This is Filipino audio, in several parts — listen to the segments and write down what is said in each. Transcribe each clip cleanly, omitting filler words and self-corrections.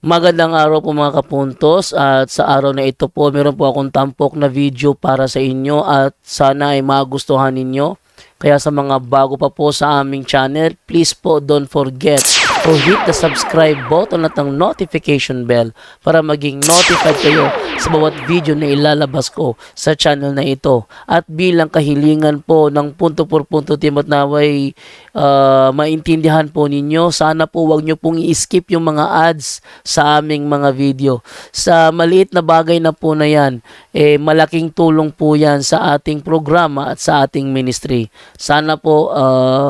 Magandang araw po mga kapuntos, at sa araw na ito po meron po akong tampok na video para sa inyo at sana ay magustuhan ninyo. Kaya sa mga bago pa po sa aming channel, please po don't forget to hit the subscribe button at ang notification bell para maging notified kayo sa bawat video na ilalabas ko sa channel na ito. At bilang kahilingan po ng punto por punto team at naway maintindihan po ninyo, sana po wag nyo pong i-skip yung mga ads sa aming mga video. Sa maliit na bagay na po na yan, malaking tulong po yan sa ating programa at sa ating ministry. Sana po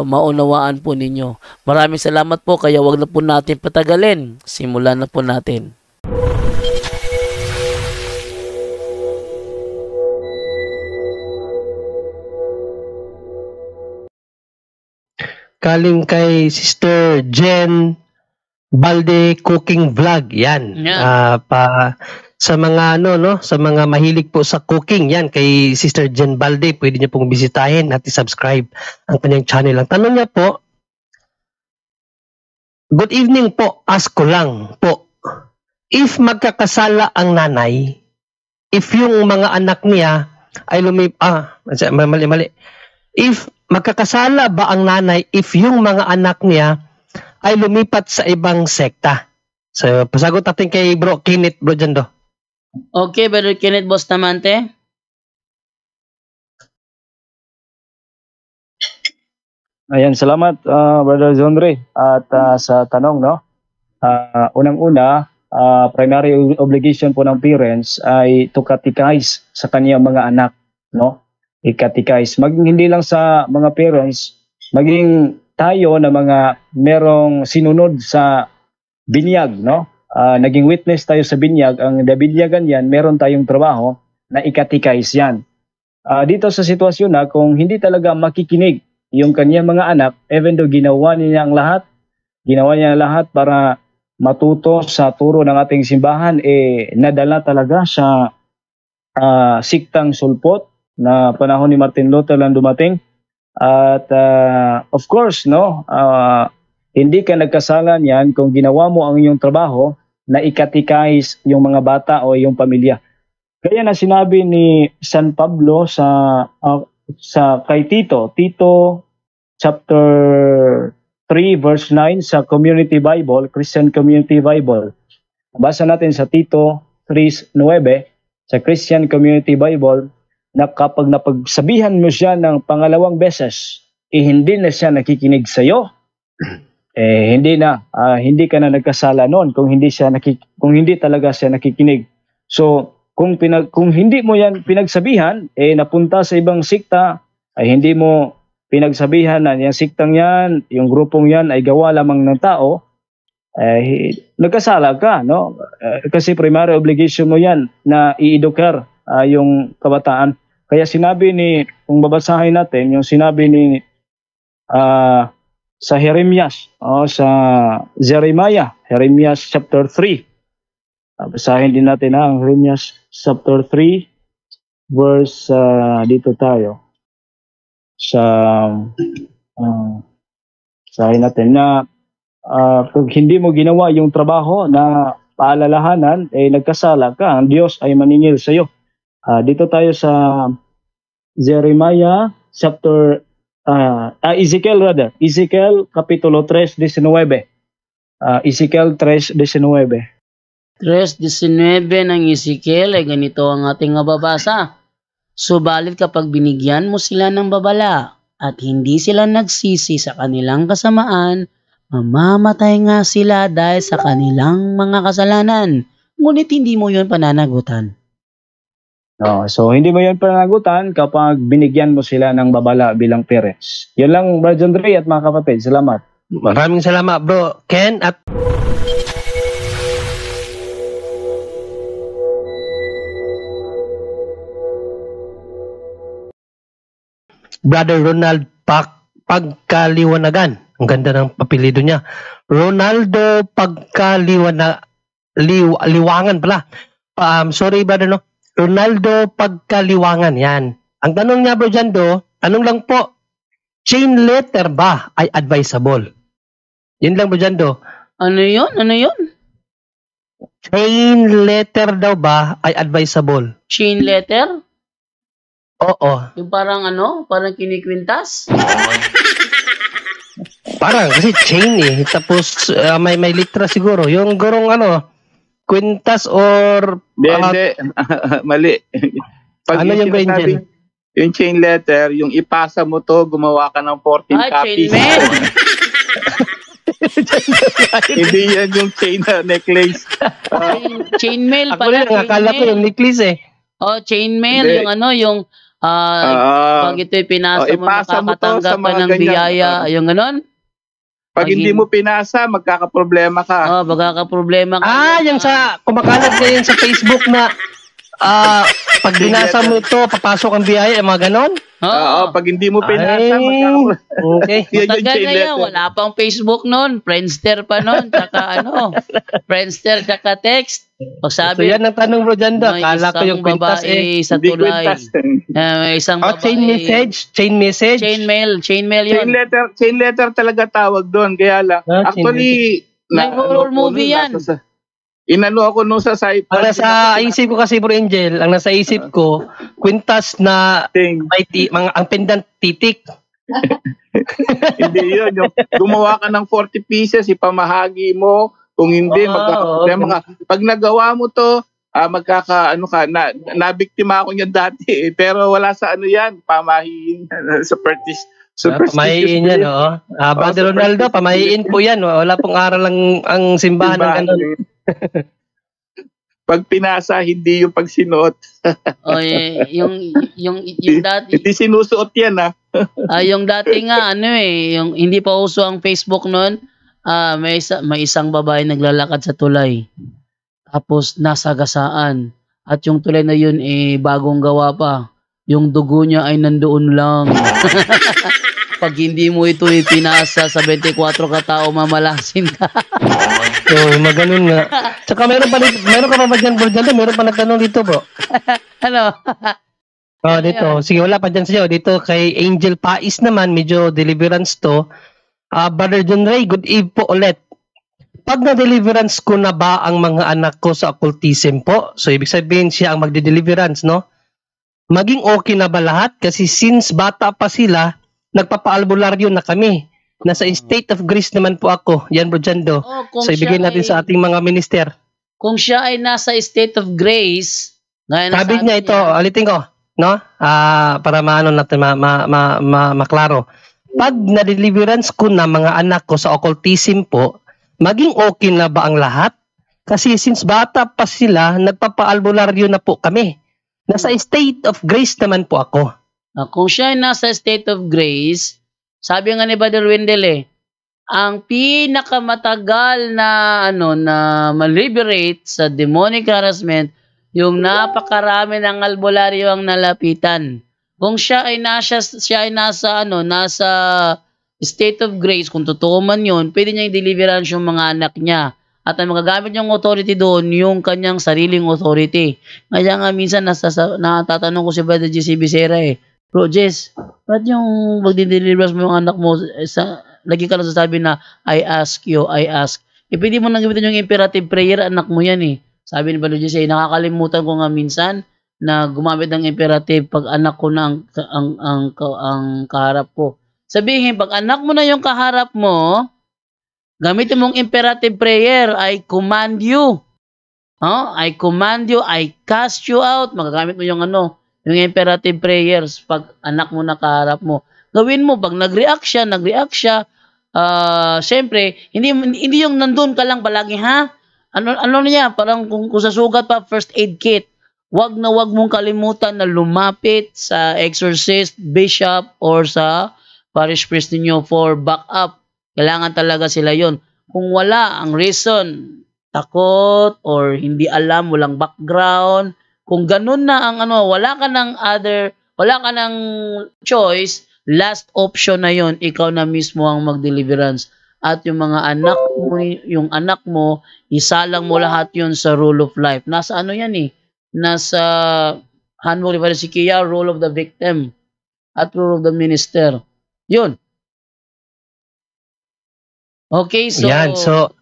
maunawaan po ninyo. Maraming salamat po, kaya wag na po natin patagalin. Simulan na po natin. Galing kay Sister Jen Balde Cooking Vlog. Yan. Yeah. Sa mga sa mga mahilig po sa cooking, yan kay Sister Jen Balde, pwede niyo pong bisitahin at i-subscribe ang kanyang channel. Ang tanong niya po, good evening po, ask ko lang po, if magkakasala ang nanay, if yung mga anak niya ay mali. If magkakasala ba ang nanay if yung mga anak niya ay lumipat sa ibang sekta? So, pasagot natin kay Bro Kenneth, Bro Jando. Okay, Brother Kenneth Bustamante. Ayan, salamat Brother Zondre at sa tanong, no. Unang-una, primary obligation po ng parents ay to catechize sa kaniyang mga anak, no. I-catechize. Hindi lang sa mga parents, maging tayo na mga merong sinunod sa binyag, no? Naging witness tayo sa binyag. Ang binyagan yan, meron tayong trabaho na i-catechize yan. Dito sa sitwasyon na kung hindi talaga makikinig yung kanyang mga anak, even though ginawa niya ang lahat para matuto sa turo ng ating simbahan, nadala talaga sa siktang sulpot na panahon ni Martin Luther lang dumating. At of course, no, hindi ka nagkasala niyan kung ginawa mo ang iyong trabaho na i-catechize yung mga bata o yung pamilya. Kaya na sinabi ni San Pablo sa kay Tito chapter 3 verse 9 sa Community Bible, Christian Community Bible. Basa natin sa Tito 3:9 sa Christian Community Bible, na kapag napagsabihan mo siya ng pangalawang beses, hindi na siya nakikinig sa iyo, hindi ka na nagkasala noon kung hindi talaga siya nakikinig. So, kung hindi mo yan pinagsabihan, napunta sa ibang sikta, ay hindi mo pinagsabihan na yung siktang yan, yung grupong yan ay gawa lamang ng tao, nagkasala ka, no? Kasi primary obligation mo yan na i-edukar yung kabataan. Kaya kung babasahin natin, yung sinabi ni sa Jeremias, sa Jeremiah chapter 3. Basahin din natin ang Jeremias chapter 3, verse, dito tayo. Basahin natin na kung hindi mo ginawa yung trabaho na paalalahanan, nagkasala ka, ang Diyos ay maningil sa iyo. Dito tayo sa Jeremiah chapter Ezekiel kapitulo 3:19. Ezekiel 3:19. 3:19 ng Ezekiel ay ganito ang ating mababasa. Subalit kapag binigyan mo sila ng babala at hindi sila nagsisi sa kanilang kasamaan, mamamatay nga sila dahil sa kanilang mga kasalanan. Ngunit hindi mo yun pananagutan. No, so hindi mo yun pananagutan kapag binigyan mo sila ng babala bilang parents. Yun lang, Brother Andre at mga kapatid. Salamat. Maraming salamat, Bro Ken at Brother Ronald Pagkaliwanagan. Ang ganda ng apelyido niya. Ronaldo Liwangan pala. Sorry, brother, no? Ronaldo Pagkaliwangan, yan. Ang tanong niya, Bro Jando, tanong lang po, chain letter ba ay advisable? Yun lang, Bro Jando. Ano yun? chain letter daw ba ay advisable? Chain letter? Oo. Yung parang parang kinikwintas? Parang kasi chain eh. Tapos may litra siguro. Yung gurong kwintas or Hindi. Mali. Pag ano yung sinasabi, Angel? yung chain letter, yung ipasa mo to, gumawa ka ng 14 copies. Chainmail. Hindi yan yung chain na necklace. Chainmail Ako pala. lang, akala ko yung necklace eh. Oh, chainmail. Hindi. Yung pag ito'y pinasa mo, ipasa mo to makakatanggap sa ka mga ng ganyan. biyaya. Yung ganon? Pag hindi mo pinasa, magkakaproblema ka. Magkakaproblema ka. Yung sa kumakalat ngayon sa Facebook na pag binasa mo ito, papasok ang biyaya, mga ganon? Oo, pag hindi mo pinasa, Ay, magkakaproblema. okay. Yan yung Matagal chain na yan. letter. Wala pang Facebook noon. Friendster pa noon. Tsaka Friendster tsaka text. O So sabi, yan ang tanong bro dyan daw. may Akala ko isang yung kwintas babae eh. sa Hindi tulay. kwintas. May isang babae. Chain message? Chain message? Chainmail yun. Chain letter talaga tawag doon. Kaya lang, actually, May horror movie yan. Inano ako nung sa site. Ang nasa isip ko kasi bro Angel, ang nasa isip ko, kwintas na may ang pendant titik. Hindi yun. Yung gumawa ka ng 40 pieces, ipamahagi mo. Kung hindi, magkakaproblema ka. Pag nagawa mo to, nabiktima ako niyan dati. Pero wala sa yan, pamahiin. Superstitious. Pamahiin yan, oo. Brother Ronaldo, pamahiin po yan. Wala pong aral ang simbahan ng ganun. Pag pinasa, hindi yung pagsinuot. Yung dati. Hindi sinusuot yan, ha? Yung dati nga, yung hindi pa uso ang Facebook noon, may isang babae naglalakad sa tulay. Tapos nasagasaan. At yung tulay na yun, bagong gawa pa. Yung dugo niya ay nandoon lang. Pag hindi mo ito ipinasa sa 24 katao, mamalasin ka. Maganon nga. Tsaka meron ka pa ba dyan, bro? Meron pa nagtanong dito, bro. Ano? Dito. Sige, wala pa dyan sa'yo. Dito kay Angel Pais naman, medyo deliverance to. Brother John Ray, good eve po ulit. Pag na-deliverance ko na ba ang mga anak ko sa occultism po? So, ibig sabihin siya ang magde-deliverance, no? Maging okay na ba lahat? Kasi since bata pa sila, nagpapaalbularyo na kami. Nasa state of grace naman po ako. Yan, Bro Jando. So, ibigay natin sa ating mga minister. Kung siya ay nasa state of grace, sabi niya ito, alitin ko, no? Para natin maklaro. Pag na-deliverance ko na mga anak ko sa occultism po, maging okay na ba ang lahat? Kasi since bata pa sila, nagpapaalbularyo na po kami. Nasa state of grace naman po ako. Kung siya ay nasa state of grace, sabi nga ni Brother Wendell ang pinakamatagal na ma-liberate sa demonic harassment, yung napakarami ng albularyo ang nalapitan. Kung siya ay nasa state of grace, kung totoo man yun, pwede niya i-deliverance yung mga anak niya. At ang magagamit niyang authority doon, yung kanyang sariling authority. Kaya nga minsan natatanong ko si Brother J.C. Becerra Bro Jess, ba't yung magdi-deliverance mo yung anak mo, lagi ka lang sasabi na, I ask. Pwede mo nang gamitin yung imperative prayer, anak mo yan Sabi ni Brother J.C., nakakalimutan ko nga minsan na gumamit ng imperative pag anak ko na ang kaharap ko. Sabihin, pag anak mo na yung kaharap mo, gamitin mong imperative prayer, I command you. I command you, I cast you out. Magagamit mo yung yung imperative prayers pag anak mo na kaharap mo. Gawin mo, pag nag-react siya, syempre, hindi yung nandun ka lang palagi, Ano niya, parang kung sa sugat pa, first aid kit. Wag mong kalimutan na lumapit sa exorcist, bishop, or sa parish priest ninyo for backup. Kailangan talaga sila yon. Kung wala ang reason, takot, or hindi alam, walang background, kung ganun na ang wala ka ng choice, last option na yon, ikaw na mismo ang mag-deliverance. At yung mga anak mo, isalang mo lahat yon sa rule of life. Nasa yan nasa handbook ni Father Sikia, role of the victim at role of the minister. Yun. Okay, so... Yan, so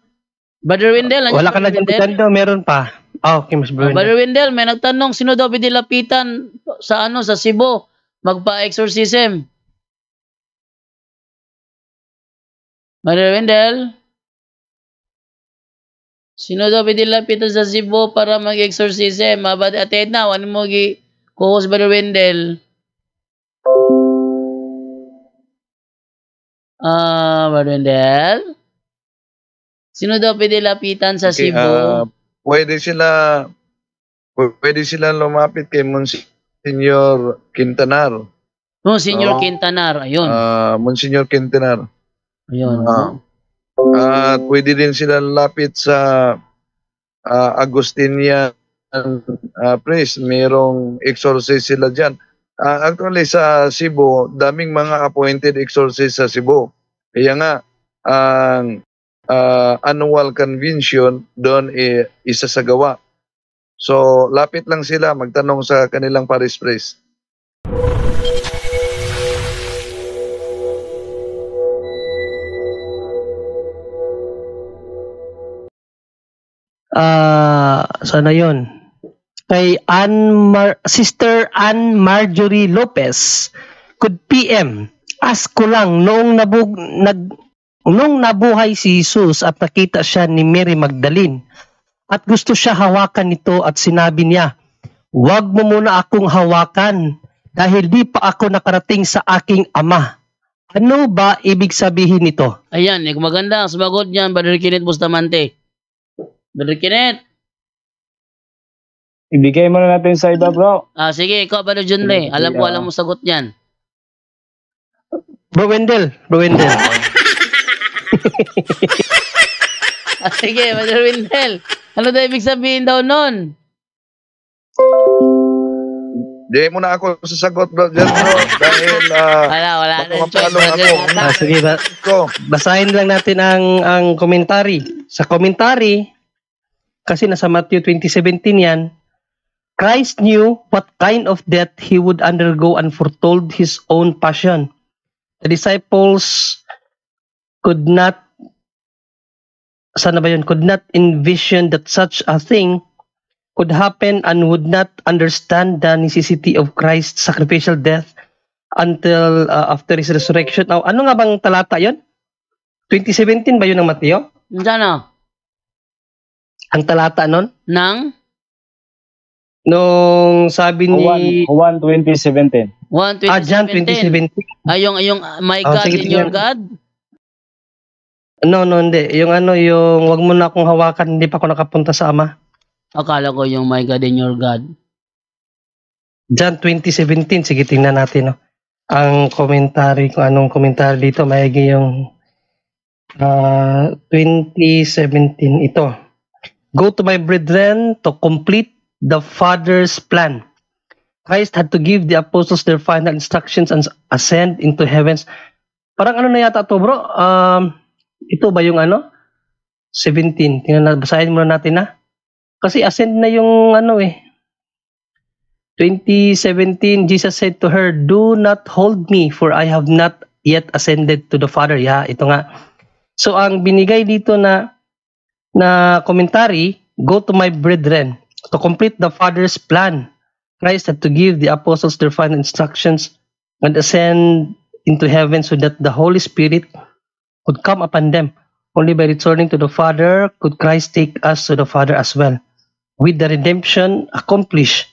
Brother Wendell, Wala ka na dyan, Brando, meron pa. Okay, Mas Brando. Brother Wendell, may nagtanong, sino daw pinilapitan sa sa Cebu, magpa-exorcism? Brother Wendell, sino daw pinilapitan sa Cebu para mag-exorcism? Mabad atid na, wala mo kuhos, Brother Wendell. Brother Wendell? Sino daw pinilapitan sa Okay, Cebu? pwede sila lumapit kay Monsignor Quintanar. Monsignor Quintanar, ayun. Monsignor Quintanar. Ayun. At pwede din sila lapit sa Agustinian priest. Merong exorcist sila dyan. Actually sa Cebu, daming mga appointed exorcist sa Cebu. Kaya nga, ang annual convention doon isasagawa. So, lapit lang sila, magtanong sa kanilang parish priest. Sana yon. Kay Sister Ann Marjorie Lopez, could PM, ask ko lang, noong nabuhay si Jesus at nakita siya ni Mary Magdalene at gusto siya hawakan nito at sinabi niya, "Huwag mo muna akong hawakan dahil di pa ako nakarating sa aking ama." Ano ba ibig sabihin nito? Ayan, maganda ang sumagot niyan, Brother Kenneth Bustamante. Brother Kenneth? Ibigay mo na natin sa iba, bro. Sige, ikaw, Brother John Ray. Alam mo sagot niyan. Bro Wendell. Sige, Brother Wendell. Ano daw ibig sabihin daw nun? Di mo na ako sasagot, bro. Dyan, bro. Dahil, wala na choice, mapapalong Brother. ako. Sige, basahin lang natin ang komentary. Sa komentary, kasi nasa Matthew 20:17 yan, Christ knew what kind of death he would undergo and foretold his own passion. The disciples could not envision that such a thing could happen and would not understand the necessity of Christ's sacrificial death until after his resurrection. Now, ano nga bang talata yon? 2017 ba yun ng Mateo? Ano? Ang talata nun? Nung sabi ni... Juan 2017. John 2017. Yung my God sige, in your God? No, hindi. Yung wag mo na akong hawakan, hindi pa ako nakapunta sa Ama. Akala ko yung my God in your God. John 2017. Sige, tingnan natin. No? Ang komentary, kung anong komentary dito, mayagi yung 2017. Ito. Go to my brethren to complete the Father's plan. Christ had to give the apostles their final instructions and ascend into heavens. Parang ano na yata to, bro? Ito ba yung 17. Basahin muna natin na. Kasi ascend na yung 2017, Jesus said to her, "Do not hold me, for I have not yet ascended to the Father." Yeah, ito nga. So, ang binigay dito na commentary, go to my brethren. To complete the Father's plan, Christ had to give the apostles their final instructions and ascend into heaven so that the Holy Spirit could come upon them. Only by returning to the Father could Christ take us to the Father as well. With the redemption accomplished,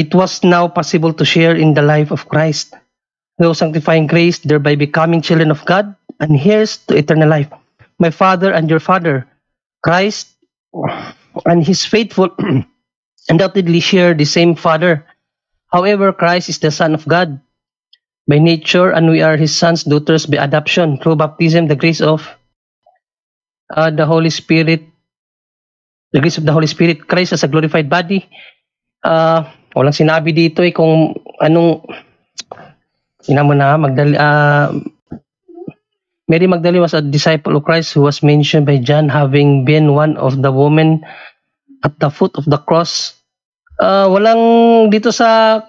it was now possible to share in the life of Christ, through sanctifying grace, thereby becoming children of God and heirs to eternal life. My Father and your Father, Christ and his faithful undoubtedly share the same Father. However, Christ is the Son of God by nature, and we are his sons, daughters by adoption. Through baptism, the grace of the Holy Spirit, Christ as a glorified body. Walang sinabi dito kung anong Mary Magdalene was a disciple of Christ who was mentioned by John having been one of the women at the foot of the cross. Walang dito sa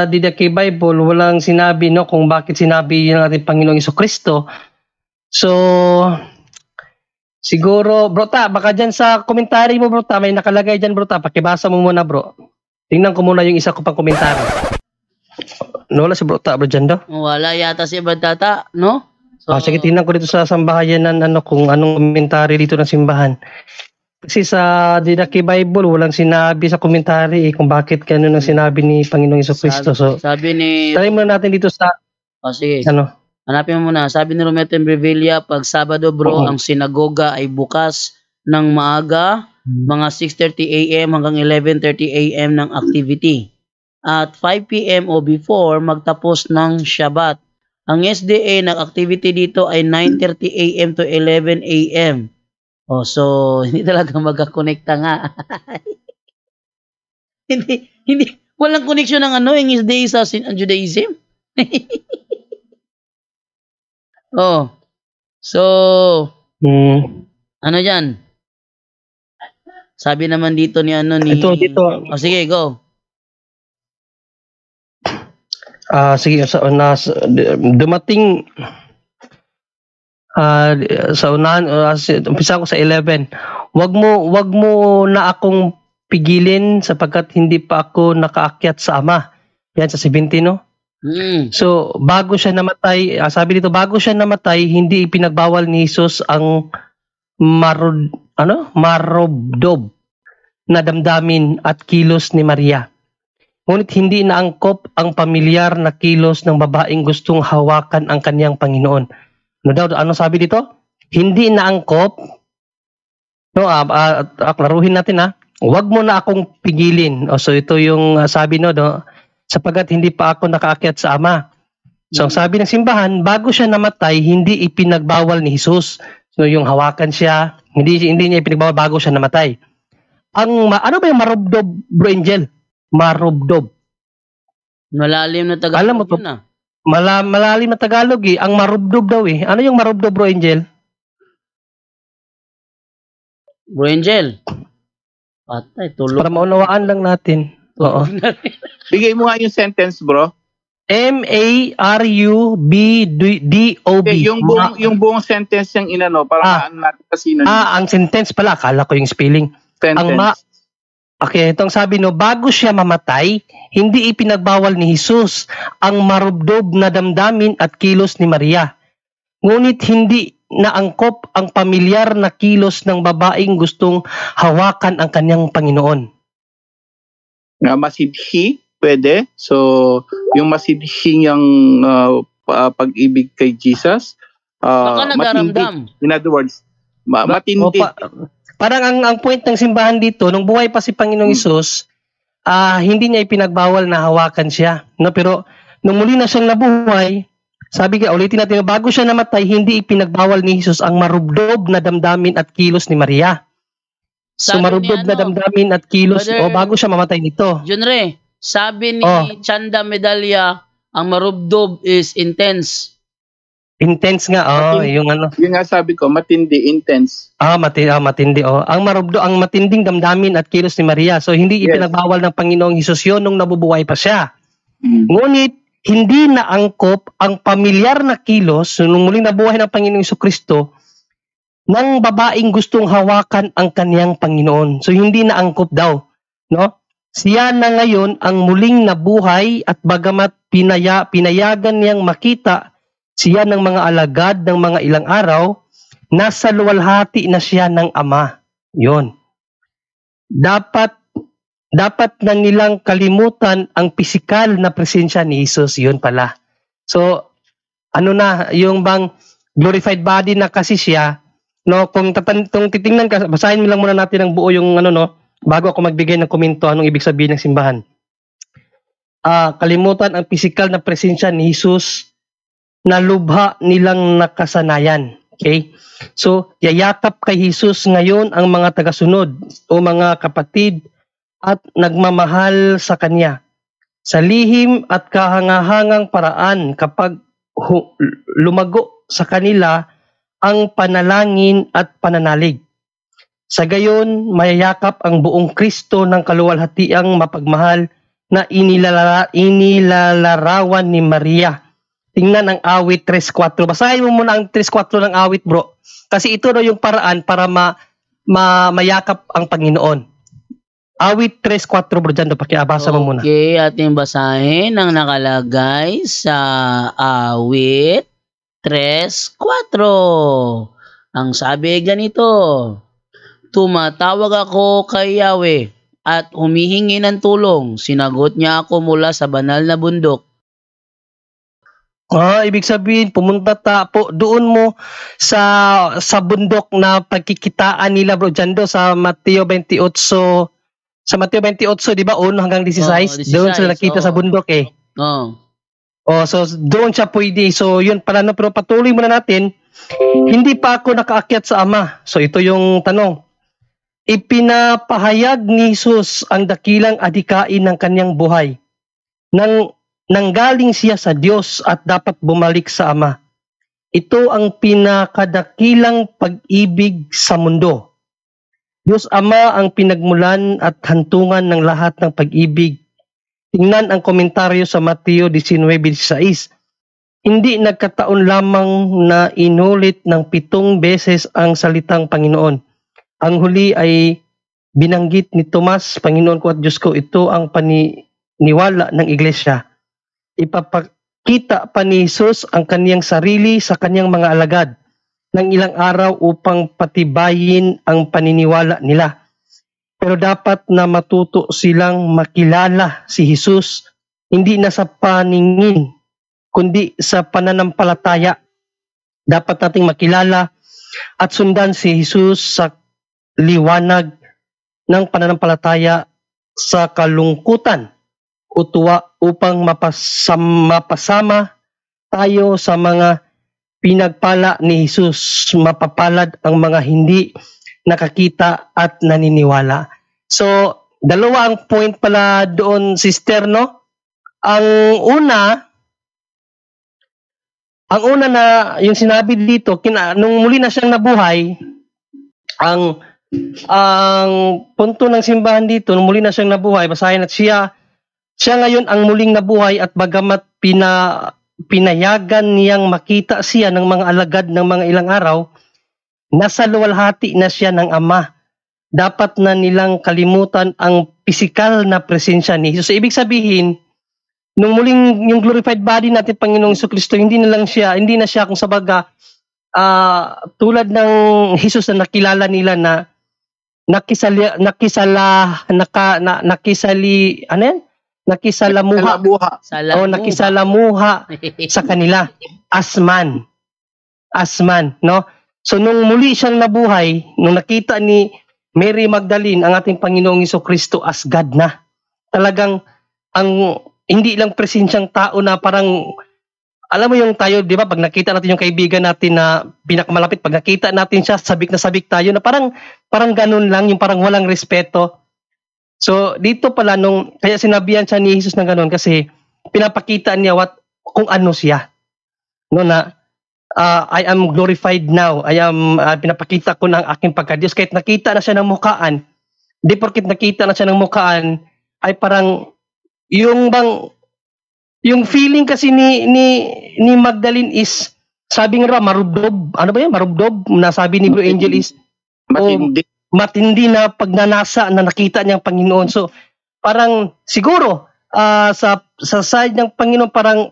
DDK Bible, walang sinabi kung bakit sinabi ng ating Panginoong Jesucristo. So, Siguro, bro ta, baka dyan sa komentary mo, bro ta, may nakalagay dyan, bro ta. Pakibasa mo muna, bro. Tingnan ko muna yung isa ko pang komentary. Wala si bro ta, bro, dyan daw. Wala yata si Badata, no? Sige, tingnan ko dito sa sambahayan ng kung anong komentary dito ng simbahan. Kasi sa Dinaki Bible, walang sinabi sa komentary kung bakit ganun ang sinabi ni Panginoong Jesucristo. So, sabi ni... try muna natin dito sa... sige. Ano? Hanapin mo muna. Sabi ni Romete Brevilla, pag Sabado, bro, ang sinagoga ay bukas ng maaga, mga 6:30 a.m. hanggang 11:30 a.m. ng activity. At 5 p.m. o before, magtapos ng Shabbat. Ang SDA ng activity dito ay 9:30 a.m. to 11 a.m. So, hindi talaga magkakonekta nga. hindi, walang connection ng yung SDA sa Judaism. So, ano dyan? Sabi naman dito ni Ito. sige, go. Sige, dumating sa unahan, umpisa ko sa 11. Wag mo na akong pigilin sapagkat hindi pa ako nakaakyat sa Ama. Yan sa 17, no? So, bago siya namatay, sabi dito, bago siya namatay, hindi ipinagbawal ni Jesus ang marobdob na damdamin at kilos ni Maria. Ngunit hindi naangkop ang pamilyar na kilos ng babaeng gustong hawakan ang kanyang Panginoon. Ano sabi dito? Hindi naangkop. Klaruhin natin Huwag mo na akong pigilin. So ito yung sabi sapagkat hindi pa ako nakaakyat sa Ama. So ang sabi ng simbahan, bago siya namatay, hindi ipinagbawal ni Jesus. So yung hawakan siya, hindi niya ipinagbawal bago siya namatay. Ano ba yung marobdob, bro Angel? Marobdob. Malalim na Tagalog. Alam mo to, malalim na Tagalog Ang marobdob daw Ano yung marobdob, bro Angel? Bro Angel. Patay, tulog. Para maunawaan lang natin. Oo. Bigay mo nga yung sentence, bro. M-A-R-U-B-D-O-B. Yung buong sentence yung para natin kasi ang sentence pala. Akala ko yung spelling. Sentence. Okay, itong sabi bago siya mamatay, hindi ipinagbawal ni Jesus ang marubdob na damdamin at kilos ni Maria. Ngunit hindi naangkop ang pamilyar na kilos ng babaeng gustong hawakan ang kanyang Panginoon. Masidhi, pwede. So, yung masidhi niyang pag-ibig kay Jesus. Baka nagaramdam. In other words, matindi. Parang ang point ng simbahan dito, nung buhay pa si Panginoong Hesus, hindi niya ipinagbawal na hawakan siya. No? Pero nung muli na siyang nabuhay, sabi ka, ulitin natin, bago siya namatay, hindi ipinagbawal ni Hesus ang marubdob na damdamin at kilos ni Maria. So marubdob na damdamin at kilos, bago siya mamatay nito. Junre, sabi ni Chanda Medalya, ang marubdob is intense. Intense nga, yung ano. Yung nga sabi ko, matindi, intense. Matindi, Ang marubdo, ang matinding damdamin at kilos ni Maria. So, hindi ipinagbawal ng Panginoong Hesus yun nung nabubuhay pa siya. Ngunit, hindi naangkop ang pamilyar na kilos nung muling nabuhay ng Panginoong Jesucristo ng babaeng gustong hawakan ang kaniyang Panginoon. So, hindi naangkop daw. No? Siya na ngayon ang muling nabuhay at bagamat pinayagan niyang makita siya ng mga alagad ng mga ilang araw, nasa luwalhati na siya ng Ama. Yon. Dapat na nilang kalimutan ang pisikal na presensya ni Jesus. Yun pala. So, yung bang glorified body na kasi siya, no, kung titingnan ka, basahin mo lang muna natin ang buo yung bago ako magbigay ng komento anong ibig sabihin ng simbahan. Kalimutan ang pisikal na presensya ni Jesus na lubha nilang nakasanayan. Okay? So, yayakap kay Jesus ngayon ang mga tagasunod o mga kapatid at nagmamahal sa Kanya. Sa lihim at kahangahangang paraan kapag lumago sa kanila ang panalangin at pananalig. Sa gayon, mayayakap ang buong Kristo ng kaluwalhatiang mapagmahal na inilalarawan ni Maria. tingnan ang awit 3:4. Basahin mo muna ang 3:4 ng awit, bro. Kasi ito daw yung paraan para mayakap ang Panginoon. Awit 3:4, bro. Diyan, pakiabasa mo muna. Okay, ating basahin ang nakalagay sa awit 3:4. Ang sabi ganito, tumatawag ako kay Yahweh at humihingi ng tulong. Sinagot niya ako mula sa banal na bundok. Ibig sabihin, pumunta po doon mo sa bundok na pagkikitaan nila, bro. Diyan do sa Mateo 28. Sa Mateo 28, di ba? 1 hanggang 16. Doon sila nakita sa bundok eh. So doon siya pwede. So yun pala, no? Pero patuloy muna natin. Hindi pa ako nakaakyat sa Ama. So ito yung tanong. Ipinapahayag ni Jesus ang dakilang adikain ng kanyang buhay. Nanggaling siya sa Diyos at dapat bumalik sa Ama. Ito ang pinakadakilang pag-ibig sa mundo. Diyos Ama ang pinagmulan at hantungan ng lahat ng pag-ibig. Tingnan ang komentaryo sa Mateo 19:16. Hindi nagkataon lamang na inulit ng 7 beses ang salitang Panginoon. Ang huli ay binanggit ni Tomas, Panginoon ko at Diyos ko. Ito ang paniniwala ng iglesia. Ipapakita pa ni Jesus ang kaniyang sarili sa kaniyang mga alagad ng ilang araw upang patibayin ang paniniwala nila. Pero dapat na matuto silang makilala si Jesus, hindi na sa paningin, kundi sa pananampalataya. Dapat nating makilala at sundan si Jesus sa liwanag ng pananampalataya sa kalungkutan o tuwa upang mapasama tayo sa mga pinagpala ni Jesus. Mapapalad ang mga hindi nakakita at naniniwala. So, dalawa ang point pala doon, sister, no? Ang una na yung sinabi dito, nung muli na siyang nabuhay, ang punto ng simbahan dito, nung muli na siyang nabuhay, basahin at siya ngayon ang muling nabuhay at bagamat pinayagan niyang makita siya ng mga alagad ng mga ilang araw, nasa luwalhati na siya ng Ama. Dapat na nilang kalimutan ang pisikal na presensya ni Jesus. So, ibig sabihin, nung muling yung glorified body natin, Panginoong Jesucristo, hindi na siya kung sabaga tulad ng Jesus na nakilala nila na nakisalamuha sa kanila as man, no? So nung muli siyang nabuhay, nung nakita ni Mary Magdalene ang ating Panginoong Jesucristo as God na, talagang ang hindi lang presensyang tao na parang, alam mo yung tayo, di ba, pag nakita natin yung kaibigan natin na pinakamalapit, pag nakita natin siya, sabik na sabik tayo, na parang ganun lang, yung parang walang respeto. So, dito pala, kaya sinabihan siya ni Jesus na ganun, kasi pinapakita niya kung ano siya. No, na, I am glorified now. Pinapakita ko ng aking pagka-Diyos. Kahit nakita na siya ng mukhaan, di porkit nakita na siya ng mukhaan, ay parang, yung feeling kasi ni Magdalene is, sabi nga marubdob, ano ba yan? Marubdob, nasabi ni Bro Angel is, matindi na pagnanasa na nakita niyang Panginoon. So, parang siguro, sa side ng Panginoon, parang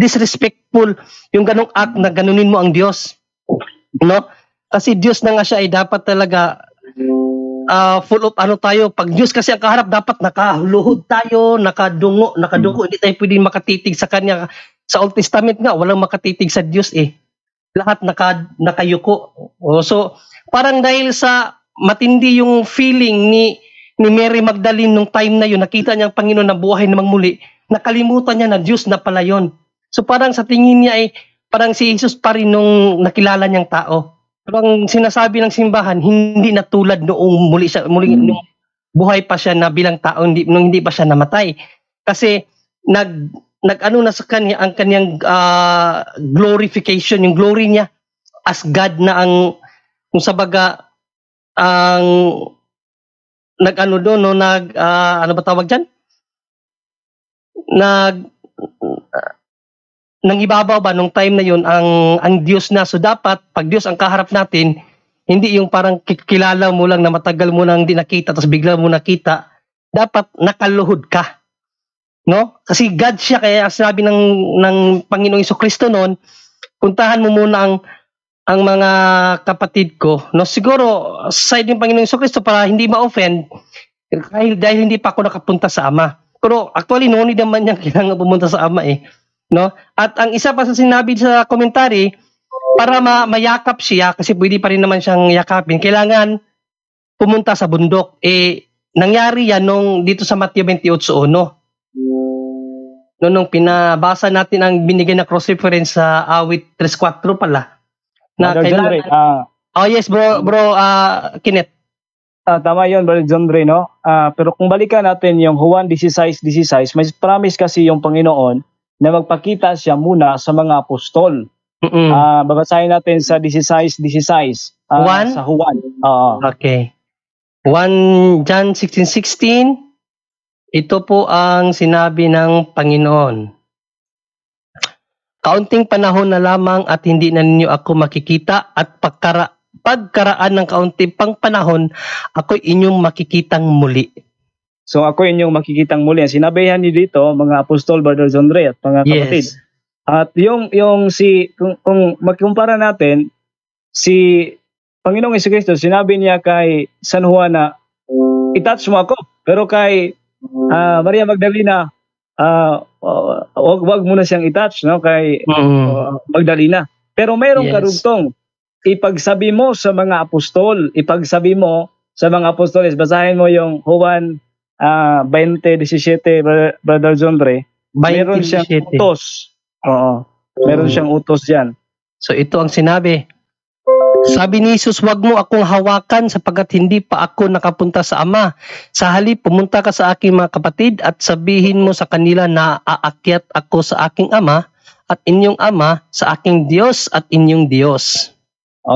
disrespectful yung ganong act na ganunin mo ang Diyos. No? Kasi Diyos na nga siya ay dapat talaga full of tayo. Pag Diyos kasi ang kaharap, dapat nakaluhod tayo, nakadugo, hindi tayo pwedeng makatitig sa Kanya. Sa Old Testament nga, walang makatitig sa Diyos eh. Lahat nakayuko. So, parang dahil sa matindi yung feeling ni Mary Magdalene nung time na yun, nakita niya ang Panginoon na buhay namang muli, nakalimutan niya na Diyos na pala yun. So, parang sa tingin niya ay, parang si Jesus pa rin nung nakilala niyang tao. Pero ang sinasabi ng simbahan, hindi na tulad noong muli nung buhay pa siya na bilang tao, nung hindi pa siya namatay. Kasi nag-ano na sa kanya ang kanyang glorification, yung glory niya as God na kung sabaga ang nag-ano doon, no, ano ba tawag dyan? nang ibabaw ba nung time na yun ang Diyos na. So dapat pag Diyos ang kaharap natin, hindi yung parang kilala mo lang na matagal mo nang hindi nakita tapos bigla mo nakita. Dapat nakaluhod ka. No? Kasi God siya, kaya sinabi ng Panginoong Jesucristo noon, puntahan mo muna ang mga kapatid ko. No, siguro side ng Panginoong Jesucristo para hindi ma-offend dahil hindi pa ako nakapunta sa Ama. Pero actually no need naman niya kailangan pumunta sa Ama eh. No? At ang isa pa sa sinabi sa commentary, para mayakap siya kasi pwede pa rin naman siyang yakapin, kailangan pumunta sa bundok. Nangyari yan dito sa Mateo 28:1. Nung pinabasa natin ang binigay na cross reference sa awit 3:4 pala. Na Brother kailangan, oh yes bro, Kenneth. Tama yun, Brother John Ray, no? Pero kung balikan natin yung Juan 16:16, may promise kasi yung Panginoon na magpakita siya muna sa mga apostol. Babasahin natin sa 16:16. Juan? Sa Juan. Okay. 1 John 16:16. Ito po ang sinabi ng Panginoon. Kaunting panahon na lamang at hindi na ninyo ako makikita at pagkaraan ng kaunting pang panahon, ako'y inyong makikitang muli. So ako inyong makikitang muli. Sinabihan niyo dito, mga apostol, Brother John Ray at mga kapatid. Yes. At kung magkumpara natin, si Panginoong Jesucristo, sinabi niya kay San Juan na, i-touch mo ako. Pero kay Maria Magdalena, wag mo na siyang i-touch, no? Kay Magdalena. Pero mayroong karugtong. Ipagsabi mo sa mga apostol, basahin mo yung Juan 20:17, Brother John Ray. Meron siyang utos. Meron siyang utos yan. So ito ang sinabi. Sabi ni Jesus, wag mo akong hawakan sapagkat hindi pa ako nakapunta sa Ama. Sa halip, pumunta ka sa aking mga kapatid at sabihin mo sa kanila na aakyat ako sa aking Ama at inyong Ama, sa aking Diyos at inyong Diyos.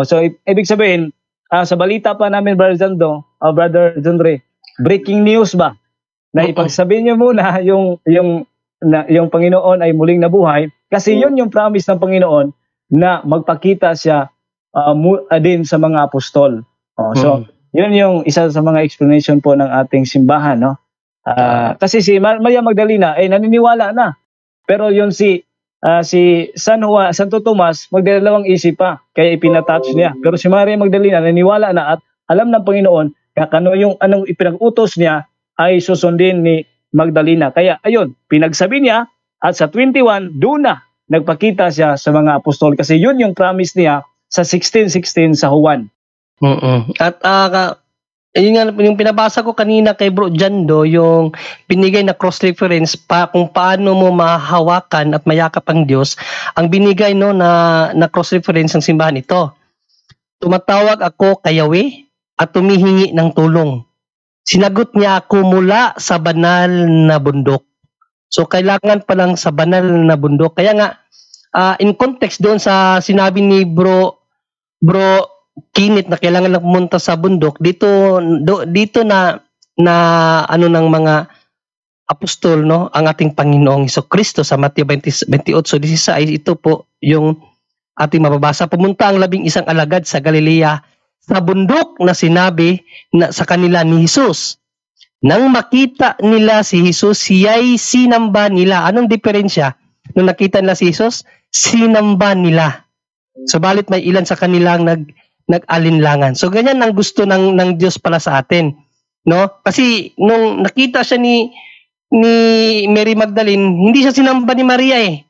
So ibig sabihin, sa balita pa namin, Brother John Ray, breaking news ba? Na ipagsabihin niyo muna yung Panginoon ay muling nabuhay kasi yun yung promise ng Panginoon na magpakita siya din sa mga apostol. So, yun yung isa sa mga explanation po ng ating simbahan, no? Kasi si Maria Magdalena naniniwala na. Pero yun si Santo Tomas magdalawang isip pa kaya ipinatouch niya. Pero si Maria Magdalena naniniwala na at alam ng Panginoon kung anong ipinag-utos niya ay susundin ni Magdalena. Kaya ayun, pinagsabi niya at sa 21 doon na nagpakita siya sa mga apostol kasi yun yung promise niya sa 16:16 sa Juan. At yun nga, yung pinabasa ko kanina kay Bro Jando, yung binigay na cross-reference pa kung paano mo mahawakan at mayakap ang Diyos, ang binigay na cross-reference ng simbahan ito. Tumatawag ako kay Yahweh at tumihingi ng tulong. Sinagot niya ako mula sa banal na bundok. So kailangan pa lang sa banal na bundok. Kaya nga, in context doon sa sinabi ni Bro Kenneth na kailangan lang pumunta sa bundok, dito na ng mga apostol, no, ang ating Panginoong Jesucristo sa Mateo 28:16. Ito po yung ating mababasa. Pumunta ang 11 alagad sa Galilea sa bundok na sinabi na sa kanila ni Jesus. Nang makita nila si Jesus, siya'y sinamba nila. Anong diferensya? Nung nakita nila si Jesus, sinamba nila. Subalit may ilan sa kanilang nag-alinlangan. So ganyan ang gusto ng Diyos pala sa atin, no? Kasi nung nakita siya ni Mary Magdalene, hindi siya sinamba ni Maria eh.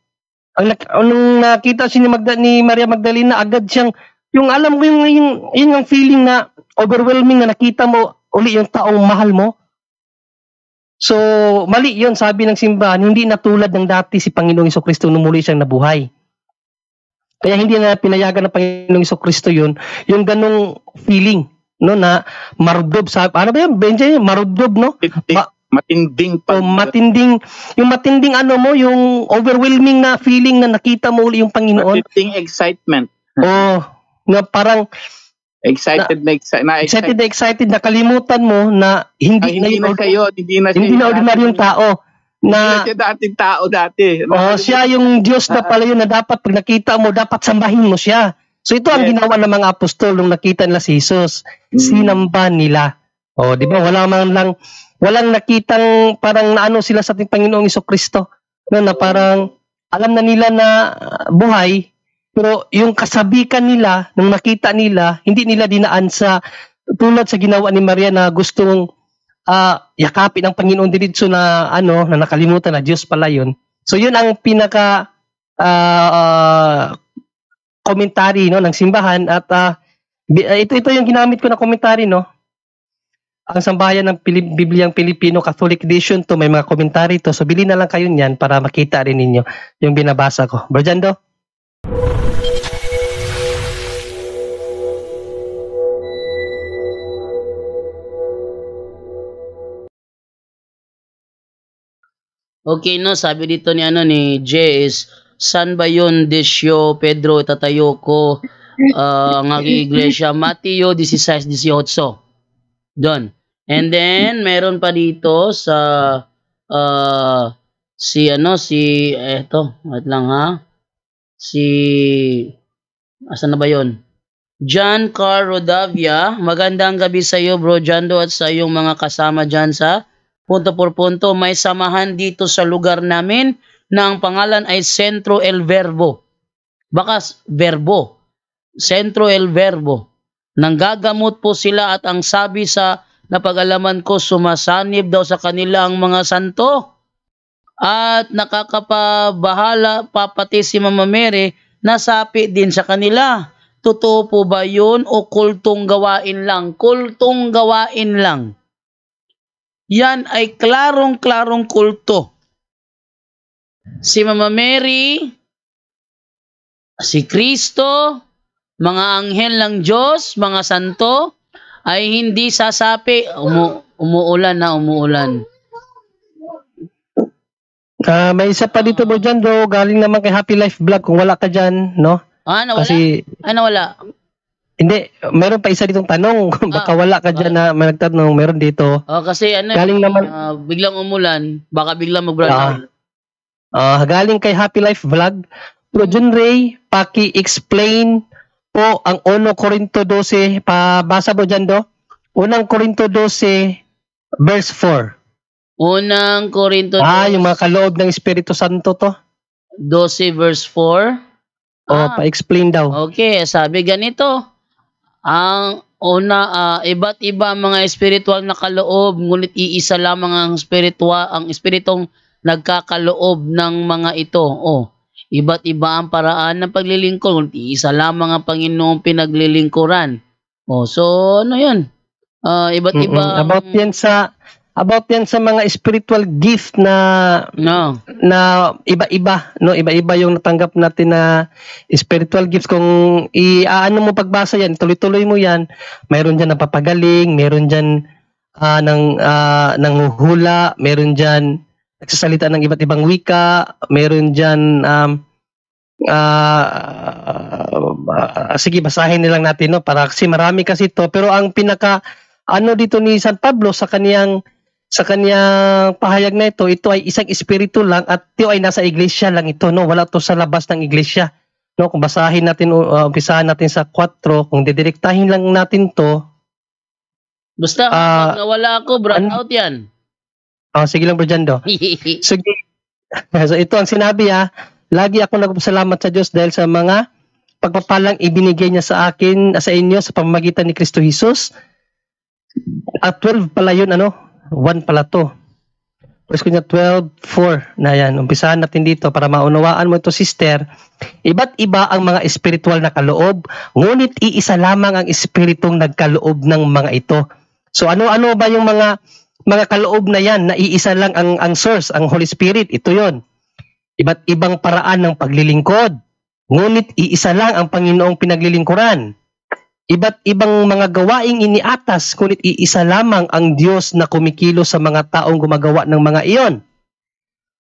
Nung nakita siya ni Maria Magdalena, agad siyang yung alam ko yung feeling na overwhelming na nakita mo uli yung taong mahal mo. So mali 'yon, sabi ng simbahan, hindi na tulad ng dati si Panginoong Jesucristo nung muli siyang nabuhay. Kaya hindi na pinayagan ng Panginoong Jesucristo yun, yung ganong feeling, no, na marubdob. Ano ba yan, Benji? Marubdob, no? Matinding. Yung matinding yung overwhelming na feeling na nakita mo uli yung Panginoon. Matinding excitement. Na parang excited na kalimutan mo na hindi na ordinaryong tao. na Siya dating tao dati. siya yung Diyos na pala yun na dapat pag nakita mo, dapat sambahin mo siya. So ito ang Yes. ginawa ng mga apostol nung nakita nila si Jesus. Sinamba nila. Di ba? Walang nakitang parang naano sila sa ating Panginoong Jesucristo. No, na parang alam na nila na buhay, pero yung kasabikan nila, nung nakita nila, hindi nila dinaan sa tulad sa ginawa ni Maria na gustong yakapin ang Panginoon diretso na na nakalimutan na Diyos pala yun. So yun ang pinaka komentary ng simbahan at ito yung ginamit ko na komentary ang sambahayan ng Bibliang Pilipino Catholic Edition to may mga komentary to. So bili na lang kayo niyan para makita rin ninyo yung binabasa ko. Bro Jando? Okay, no, sabi dito ni J is, saan ba yun, Desyo, Pedro, itatayo ko ang aking iglesia? Mateo 16:18. Doon. And then, meron pa dito sa, wait lang ha, asan na ba yun? John Carl Rodavia, magandang gabi sa iyo, Bro Jando, at sa iyong mga kasama dyan sa Punto por Punto. May samahan dito sa lugar namin na ang pangalan ay Centro El Verbo. Baka Verbo. Centro El Verbo. Nanggagamot po sila at ang sabi sa napag-alaman ko, sumasanib daw sa kanila ang mga santo. At nakakapabahala pa pati si Mama Mary, nasapi din sa kanila. Totoo po ba yun o kultong gawain lang? Kultong gawain lang. Yan ay klarong-klarong kulto. Si Mama Mary, si Kristo, mga anghel ng Diyos, mga santo, ay hindi sasapi. Umuulan. May isa pa dito, Bro Jando, galing naman kay Happy Life Vlog kung wala ka dyan, no? Nawala? Kasi, nawala? Hindi, meron pa isa ditong tanong. Baka wala ka dyan na may nagtanong, meron dito. Kasi galing naman, biglang umulan, baka biglang mag-brown. Galing kay Happy Life Vlog. Bro John Ray, paki-explain po ang 1 Corinto 12. Pabasa mo dyan, do? 1 Corinto 12, verse 4. 1 Corinto 12. Yung mga kaloob ng Espiritu Santo to. 12 verse 4. Pa-explain daw. Okay, sabi ganito. Ang una, iba't iba ang mga espiritual na kaloob, ngunit iisa lamang ang espiritong nagkakaloob ng mga ito. Iba't iba ang paraan ng paglilingkod, ngunit iisa lamang ang Panginoong pinaglilingkuran. So ano yun? Iba't iba. About yan sa mga spiritual gift na iba-iba, no? Iba-iba yung natanggap natin na spiritual gifts. Kung ano mo pagbasa yan, tuloy-tuloy mo yan, mayroon diyan napapagaling, mayroon diyan ng hula, mayroon diyan nagsasalita ng iba't ibang wika, mayroon diyan sige, basahin nilang natin, no? Para kasi marami kasi ito, pero ang pinaka dito ni San Pablo sa kaniyang pahayag na ito ay isang espiritu lang at ito ay nasa iglesia lang ito, no? Wala to sa labas ng iglesia, no? Kung basahin natin, umpisahan natin sa 4, kung didirektahin lang natin to. Basta, pag nawala ako, brown out yan. Sige lang, Bro Jando. Sige. So ito ang sinabi, lagi ako nagpasalamat sa Diyos dahil sa mga pagpapalang ibinigay niya sa akin, sa inyo, sa pamamagitan ni Kristo Jesus. At 12 pala yun, 1 pala to. 1 Corinthians 12:4 na yan. Umpisahan natin dito para maunawaan mo ito, sister. Iba't iba ang mga espiritual na kaloob, ngunit iisa lamang ang espiritong nagkaloob ng mga ito. So ano ba yung mga kaloob na yan na iisa lang ang source, ang Holy Spirit? Ito yon. Iba't ibang paraan ng paglilingkod, ngunit iisa lang ang Panginoong pinaglilingkuran. Iba't ibang mga gawaing iniatas, ngunit iisa lamang ang Diyos na kumikilos sa mga taong gumagawa ng mga iyon.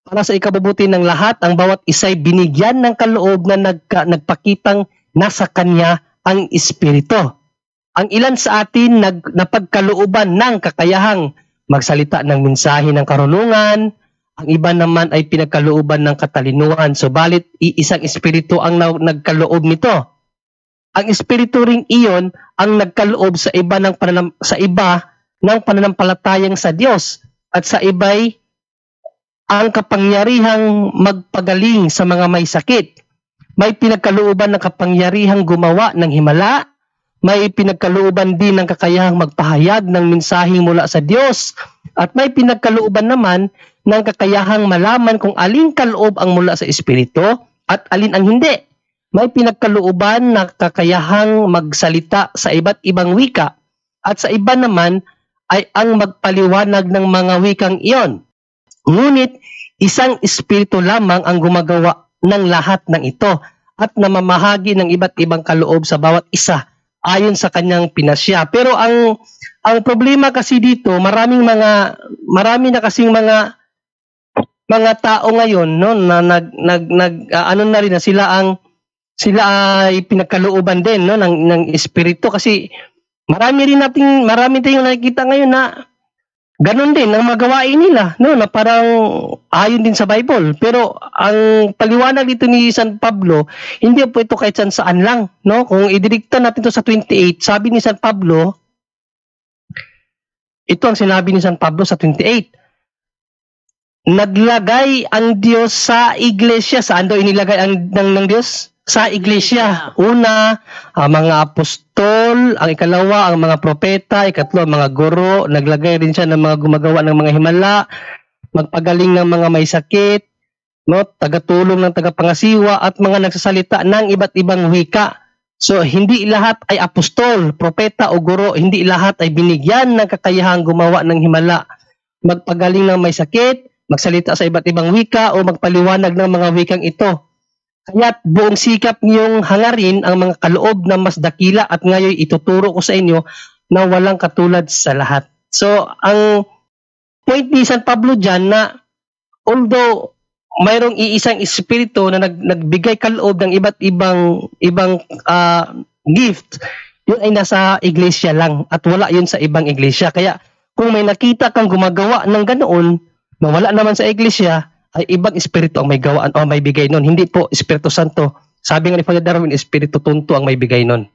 Para sa ikabubuti ng lahat, ang bawat isa'y binigyan ng kaloob na nagpakitang nasa Kanya ang Espiritu. Ang ilan sa atin napagkalooban ng kakayahang magsalita ng mensahe ng karunungan, ang iba naman ay pinagkalooban ng katalinuhan. So balit isang espiritu ang nagkaloob nito. Ang espiritu ring iyon ang nagkaloob sa iba ng pananampalatayang sa Diyos, at sa iba'y ang kapangyarihang magpagaling sa mga may sakit. May pinagkalooban ng kapangyarihang gumawa ng himala. May pinagkalooban din ng kakayahang magpahayag ng mensaheng mula sa Diyos. At may pinagkalooban naman ng kakayahang malaman kung aling kaloob ang mula sa Espiritu at alin ang hindi. May pinagkalooban na kakayahang magsalita sa iba't ibang wika. At sa iba naman ay ang magpaliwanag ng mga wikang iyon. Ngunit isang Espiritu lamang ang gumagawa ng lahat ng ito at namamahagi ng iba't ibang kaloob sa bawat isa ayon sa kanyang pinasya. Pero ang problema kasi dito, marami na kasing mga tao ngayon, no, na ano na rin na sila ay pinagkalooban din, no, ng espiritu, kasi marami tayong nakikita ngayon na ganun din ang magawain nila, no, na parang ayon din sa Bible. Pero ang paliwanag dito ni San Pablo, hindi po ito kahit saan lang, no? Kung idirekta natin to sa 28, sabi ni San Pablo, ito ang sinabi ni San Pablo sa 28. Naglagay ang Diyos sa iglesia. Saan daw inilagay ng Diyos? Sa iglesia. Una, ang mga apostol. Ang ikalawa, ang mga propeta. Ikatlo, ang mga guro. Naglagay rin siya ng mga gumagawa ng mga himala, magpagaling ng mga may sakit, no, tagatulong ng tagapangasiwa, at mga nagsasalita ng iba't ibang wika. So, hindi lahat ay apostol, propeta o guro. Hindi lahat ay binigyan ng kakayahang gumawa ng himala, magpagaling ng may sakit, magsalita sa iba't ibang wika, o magpaliwanag ng mga wikang ito. Kaya't buong sikap niyong hangarin ang mga kaloob na mas dakila, at ngayon ituturo ko sa inyo na walang katulad sa lahat. So, ang point ni San Pablo dyan na although mayroong iisang espiritu na nagbigay kaloob ng iba't ibang gift, yun ay nasa iglesia lang at wala yun sa ibang iglesia. Kaya kung may nakita kang gumagawa ng ganoon na wala naman sa iglesia, ay ibang espiritu ang may gawaan o may bigay nun. Hindi po Espiritu Santo. Sabi nga ni Father Darwin, Espiritu Tunto ang may bigay nun.